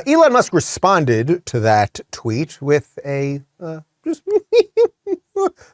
Elon Musk responded to that tweet with a just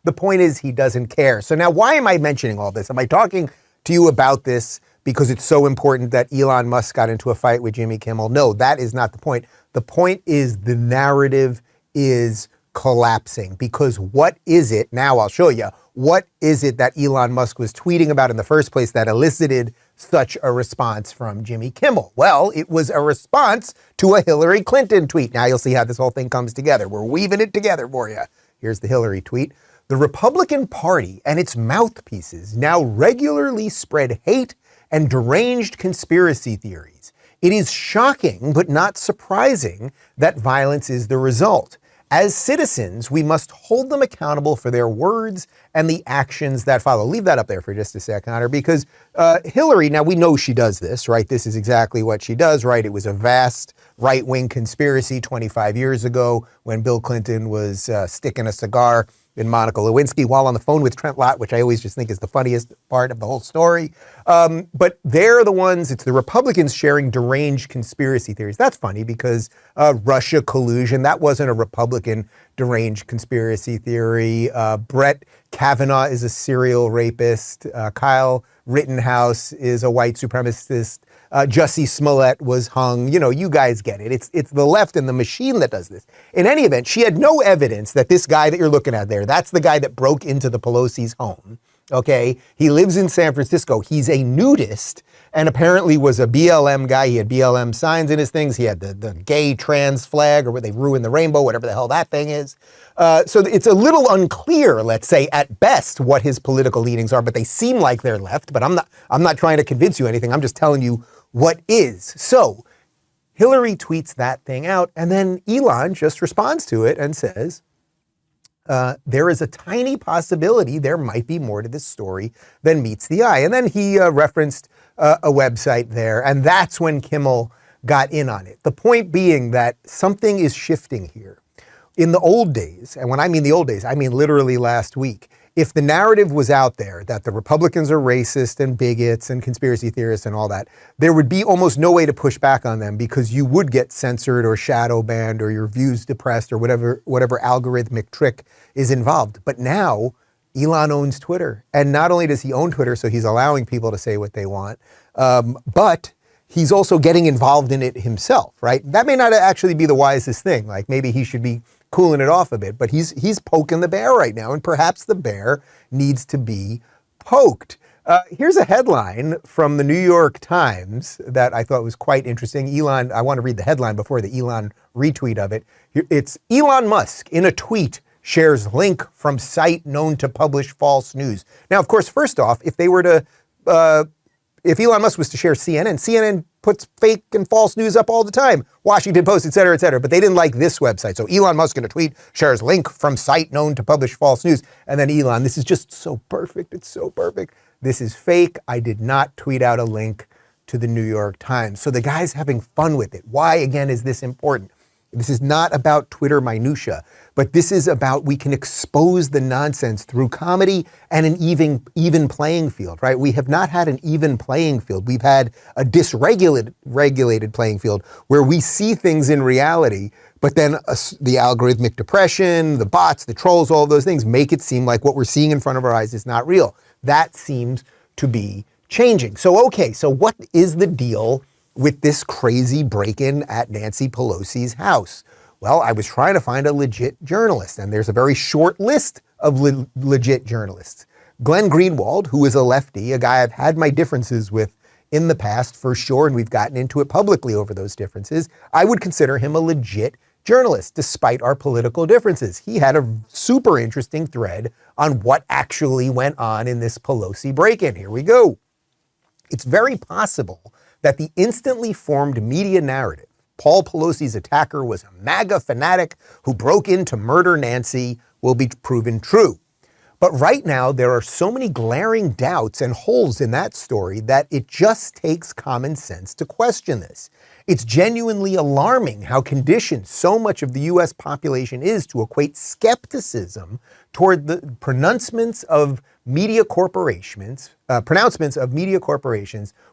the point is he doesn't care. So now why am I mentioning all this? Am I talking to you about this because it's so important that Elon Musk got into a fight with Jimmy Kimmel? No, that is not the point. The point is the narrative is collapsing, because what is it? Now I'll show you. What is it that Elon Musk was tweeting about in the first place that elicited such a response from Jimmy Kimmel? Well, it was a response to a Hillary Clinton tweet. Now you'll see how this whole thing comes together. We're weaving it together for you. Here's the Hillary tweet. The Republican Party and its mouthpieces now regularly spread hate and deranged conspiracy theories. It is shocking, but not surprising, that violence is the result. As citizens, we must hold them accountable for their words and the actions that follow. Leave that up there for just a second, Hunter, because Hillary, now we know she does this, right? This is exactly what she does, right? It was a vast right-wing conspiracy 25 years ago when Bill Clinton was sticking a cigar in Monica Lewinsky while on the phone with Trent Lott, which I always just think is the funniest part of the whole story. But they're the ones, it's the Republicans sharing deranged conspiracy theories. That's funny because Russia collusion, that wasn't a Republican deranged conspiracy theory. Brett Kavanaugh is a serial rapist. Kyle Rittenhouse is a white supremacist. Jussie Smollett was hung. You know, you guys get it. It's the left and the machine that does this. In any event, she had no evidence that this guy that you're looking at there, that's the guy that broke into the Pelosi's home. Okay, he lives in San Francisco. He's a nudist and apparently was a BLM guy. He had BLM signs in his things. He had the gay trans flag, or where they ruined the rainbow, whatever the hell that thing is. So it's a little unclear, let's say, at best, what his political leanings are, but they seem like they're left. But I'm not trying to convince you anything. I'm just telling you what is. So Hillary tweets that thing out, and then Elon just responds to it and says, there is a tiny possibility there might be more to this story than meets the eye. And then he referenced a website there, and that's when Kimmel got in on it. The point being that something is shifting here. In the old days, and when I mean the old days, I mean literally last week, if the narrative was out there that the Republicans are racist and bigots and conspiracy theorists and all that, there would be almost no way to push back on them because you would get censored or shadow banned or your views depressed or whatever algorithmic trick is involved. But now Elon owns Twitter. And not only does he own Twitter, so he's allowing people to say what they want, but he's also getting involved in it himself, right? That may not actually be the wisest thing. Like maybe he should be cooling it off a bit, but he's poking the bear right now, and perhaps the bear needs to be poked. Here's a headline from the New York Times that I thought was quite interesting. Elon, I want to read the headline before the Elon retweet of it. It's Elon Musk in a tweet shares link from site known to publish false news. Now, of course, first off, if Elon Musk was to share CNN puts fake and false news up all the time. Washington Post, et cetera, but they didn't like this website. So Elon Musk in a tweet shares link from site known to publish false news. And then Elon, this is just so perfect. It's so perfect. This is fake. I did not tweet out a link to the New York Times. So the guy's having fun with it. Why, again, is this important? This is not about Twitter minutia, but this is about we can expose the nonsense through comedy and an even playing field, right? We have not had an even playing field. We've had a dysregulated playing field where we see things in reality, but then the algorithmic depression, the bots, the trolls, all of those things make it seem like what we're seeing in front of our eyes is not real. That seems to be changing. So, okay, so what is the deal with this crazy break-in at Nancy Pelosi's house? Well, I was trying to find a legit journalist, and there's a very short list of legit journalists. Glenn Greenwald, who is a lefty, a guy I've had my differences with in the past for sure, and we've gotten into it publicly over those differences. I would consider him a legit journalist, despite our political differences. He had a super interesting thread on what actually went on in this Pelosi break-in. Here we go. It's very possible that the instantly formed media narrative, Paul Pelosi's attacker was a MAGA fanatic who broke in to murder Nancy, will be proven true. But right now, there are so many glaring doubts and holes in that story that it just takes common sense to question this. It's genuinely alarming how conditioned so much of the US population is to equate skepticism toward the pronouncements of media corporations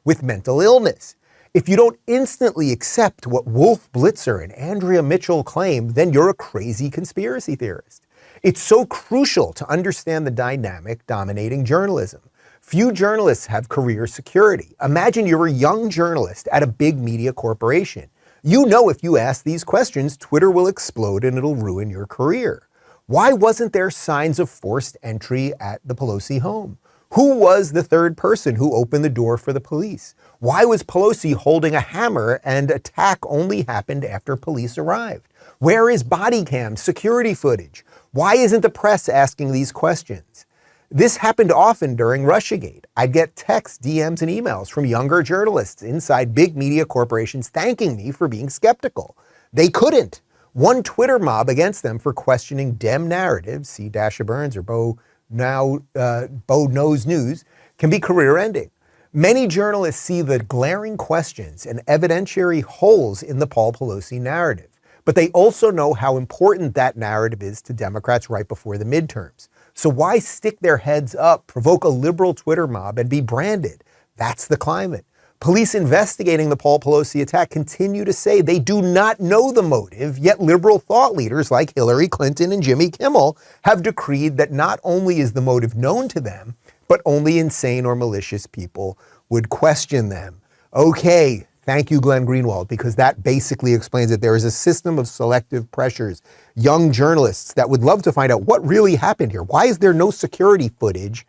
with mental illness. If you don't instantly accept what Wolf Blitzer and Andrea Mitchell claim, then you're a crazy conspiracy theorist. It's so crucial to understand the dynamic dominating journalism. Few journalists have career security. Imagine you're a young journalist at a big media corporation. You know if you ask these questions, Twitter will explode and it'll ruin your career. Why wasn't there signs of forced entry at the Pelosi home? Who was the third person who opened the door for the police? Why was Pelosi holding a hammer and attack only happened after police arrived? Where is body cam security footage? Why isn't the press asking these questions? This happened often during Russiagate. I'd get texts, DMs, and emails from younger journalists inside big media corporations thanking me for being skeptical. They couldn't. One Twitter mob against them for questioning Dem narratives, see Dasha Burns or Bo Knows News, can be career-ending. Many journalists see the glaring questions and evidentiary holes in the Paul Pelosi narrative, but they also know how important that narrative is to Democrats right before the midterms. So why stick their heads up, provoke a liberal Twitter mob, and be branded? That's the climate. Police investigating the Paul Pelosi attack continue to say they do not know the motive, yet liberal thought leaders like Hillary Clinton and Jimmy Kimmel have decreed that not only is the motive known to them, but only insane or malicious people would question them. Okay, thank you, Glenn Greenwald, because that basically explains it. There is a system of selective pressures. Young journalists that would love to find out what really happened here. Why is there no security footage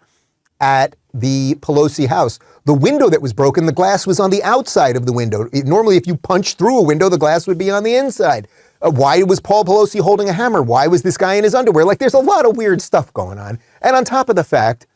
at the Pelosi house? The window that was broken, the glass was on the outside of the window. Normally, if you punch through a window, the glass would be on the inside. Why was Paul Pelosi holding a hammer? Why was this guy in his underwear? Like, there's a lot of weird stuff going on. And on top of the fact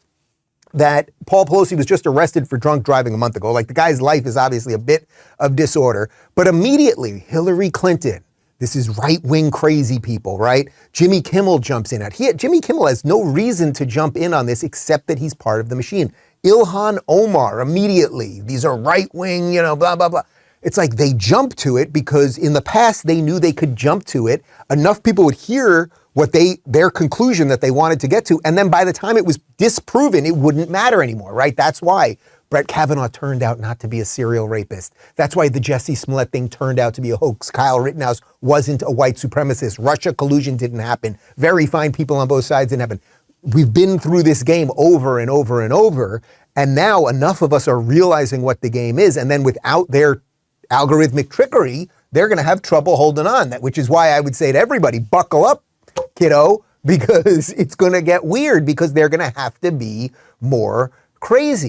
that Paul Pelosi was just arrested for drunk driving a month ago. Like, the guy's life is obviously a bit of disorder. But immediately, Hillary Clinton, this is right-wing crazy people, right? Jimmy Kimmel jumps in. Jimmy Kimmel has no reason to jump in on this except that he's part of the machine. Ilhan Omar, immediately. These are right-wing, blah, blah, blah. It's like they jump to it because in the past they knew they could jump to it. Enough people would hear their conclusion that they wanted to get to. And then by the time it was disproven, it wouldn't matter anymore, right? That's why Brett Kavanaugh turned out not to be a serial rapist. That's why the Jussie Smollett thing turned out to be a hoax. Kyle Rittenhouse wasn't a white supremacist. Russia collusion didn't happen. Very fine people on both sides didn't happen. We've been through this game over and over and over. And now enough of us are realizing what the game is. And then without their algorithmic trickery, they're going to have trouble holding on. Which is why I would say to everybody, buckle up, kiddo, because it's going to get weird because they're going to have to be more crazy.